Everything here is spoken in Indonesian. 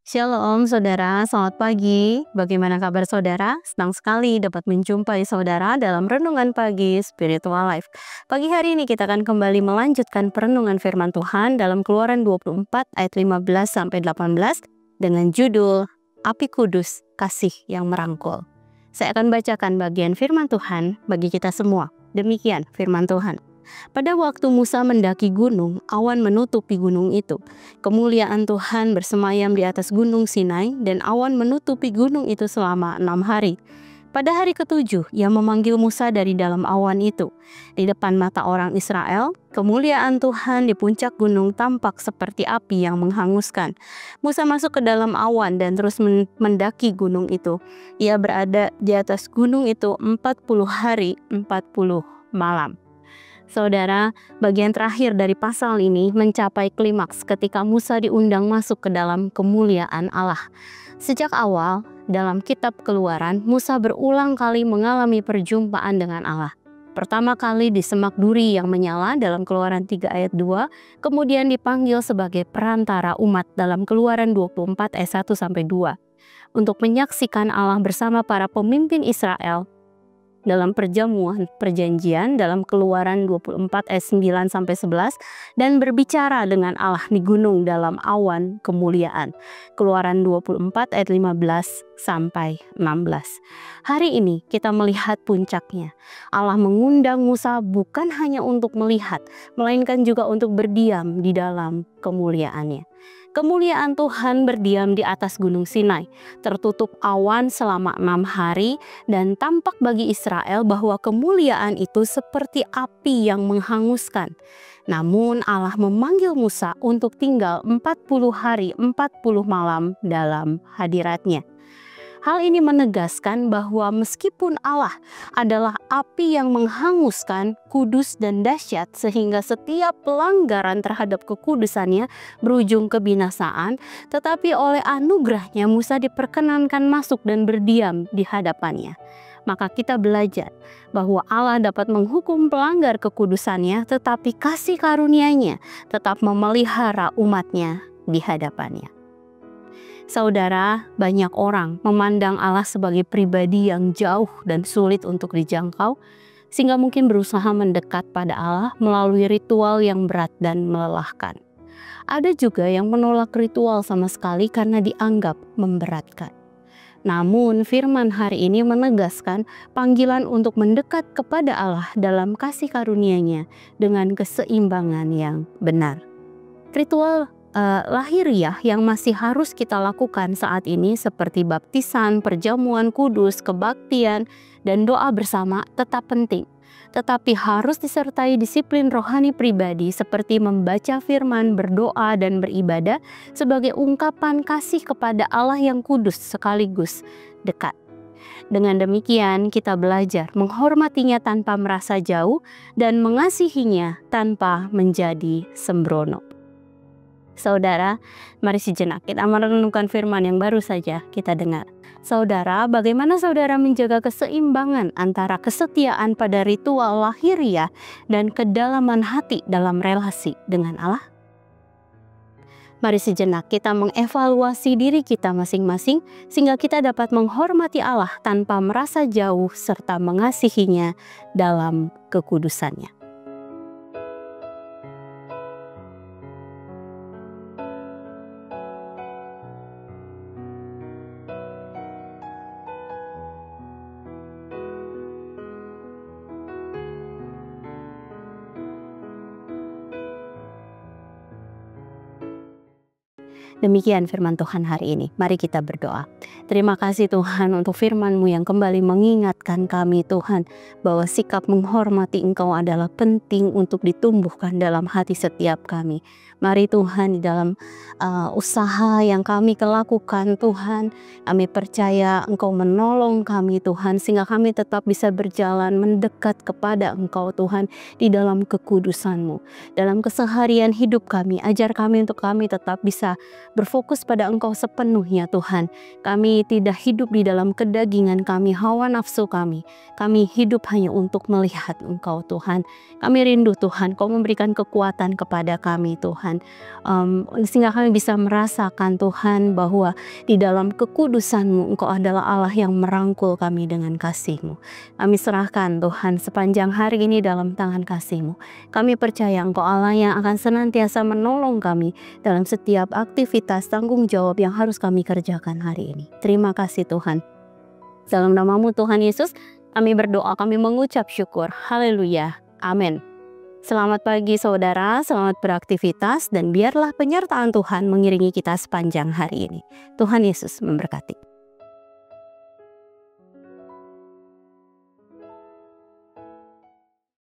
Shalom saudara, selamat pagi. Bagaimana kabar saudara? Senang sekali dapat menjumpai saudara dalam Renungan Pagi Spiritual Life. Pagi hari ini kita akan kembali melanjutkan perenungan firman Tuhan dalam Keluaran 24 ayat 15-18 dengan judul Api Kudus, Kasih yang Merangkul. Saya akan bacakan bagian firman Tuhan bagi kita semua. Demikian firman Tuhan. Pada waktu Musa mendaki gunung, awan menutupi gunung itu. Kemuliaan Tuhan bersemayam di atas gunung Sinai, dan awan menutupi gunung itu selama 6 hari. Pada hari ke-7, ia memanggil Musa dari dalam awan itu. Di depan mata orang Israel, kemuliaan Tuhan di puncak gunung tampak seperti api yang menghanguskan. Musa masuk ke dalam awan dan terus mendaki gunung itu. Ia berada di atas gunung itu 40 hari, 40 malam. Saudara, bagian terakhir dari pasal ini mencapai klimaks ketika Musa diundang masuk ke dalam kemuliaan Allah. Sejak awal, dalam kitab Keluaran, Musa berulang kali mengalami perjumpaan dengan Allah. Pertama kali di semak duri yang menyala dalam Keluaran 3 ayat 2, kemudian dipanggil sebagai perantara umat dalam Keluaran 24 ayat 1-2, untuk menyaksikan Allah bersama para pemimpin Israel dalam perjamuan perjanjian dalam Keluaran 24 ayat 9-11 dan berbicara dengan Allah di gunung dalam awan kemuliaan. Keluaran 24 ayat 15-16. Hari ini kita melihat puncaknya. Allah mengundang Musa bukan hanya untuk melihat, melainkan juga untuk berdiam di dalam kemuliaannya. Kemuliaan Tuhan berdiam di atas gunung Sinai, tertutup awan selama 6 hari, dan tampak bagi Israel bahwa kemuliaan itu seperti api yang menghanguskan. Namun Allah memanggil Musa untuk tinggal 40 hari 40 malam dalam hadiratnya. Hal ini menegaskan bahwa meskipun Allah adalah api yang menghanguskan, kudus dan dahsyat sehingga setiap pelanggaran terhadap kekudusannya berujung kebinasaan, tetapi oleh anugerahnya Musa diperkenankan masuk dan berdiam di hadapannya. Maka kita belajar bahwa Allah dapat menghukum pelanggar kekudusannya, tetapi kasih karunia-Nya tetap memelihara umatnya di hadapannya. Saudara, banyak orang memandang Allah sebagai pribadi yang jauh dan sulit untuk dijangkau, sehingga mungkin berusaha mendekat pada Allah melalui ritual yang berat dan melelahkan. Ada juga yang menolak ritual sama sekali karena dianggap memberatkan. Namun firman hari ini menegaskan panggilan untuk mendekat kepada Allah dalam kasih karunia-Nya dengan keseimbangan yang benar. Ritual lahiriah yang masih harus kita lakukan saat ini seperti baptisan, perjamuan kudus, kebaktian, dan doa bersama tetap penting. Tetapi harus disertai disiplin rohani pribadi seperti membaca firman, berdoa, dan beribadah sebagai ungkapan kasih kepada Allah yang kudus sekaligus dekat. Dengan demikian kita belajar menghormatinya tanpa merasa jauh dan mengasihinya tanpa menjadi sembrono. Saudara, mari sejenak kita merenungkan firman yang baru saja kita dengar. Saudara, bagaimana saudara menjaga keseimbangan antara kesetiaan pada ritual lahiriah dan kedalaman hati dalam relasi dengan Allah? Mari sejenak kita mengevaluasi diri kita masing-masing sehingga kita dapat menghormati Allah tanpa merasa jauh serta mengasihinya dalam kekudusannya. Demikian firman Tuhan hari ini. Mari kita berdoa. Terima kasih Tuhan untuk firman-Mu yang kembali mengingatkan kami Tuhan bahwa sikap menghormati Engkau adalah penting untuk ditumbuhkan dalam hati setiap kami. Mari Tuhan di dalam usaha yang kami lakukan Tuhan, kami percaya Engkau menolong kami Tuhan sehingga kami tetap bisa berjalan mendekat kepada Engkau Tuhan di dalam kekudusan-Mu. Dalam keseharian hidup kami, ajar kami untuk kami tetap bisa berfokus pada Engkau sepenuhnya Tuhan. Kami tidak hidup di dalam kedagingan kami, hawa nafsu kami. Kami hidup hanya untuk melihat Engkau Tuhan. Kami rindu Tuhan, Kau memberikan kekuatan kepada kami Tuhan. Sehingga kami bisa merasakan Tuhan bahwa di dalam kekudusan-Mu Engkau adalah Allah yang merangkul kami dengan kasih-Mu. Kami serahkan Tuhan sepanjang hari ini dalam tangan kasih-Mu. Kami percaya Engkau Allah yang akan senantiasa menolong kami dalam setiap aktivitas tanggung jawab yang harus kami kerjakan hari ini. Terima kasih Tuhan. Dalam nama-Mu Tuhan Yesus, kami berdoa, kami mengucap syukur. Haleluya. Amin. Selamat pagi saudara, selamat beraktivitas, dan biarlah penyertaan Tuhan mengiringi kita sepanjang hari ini. Tuhan Yesus memberkati.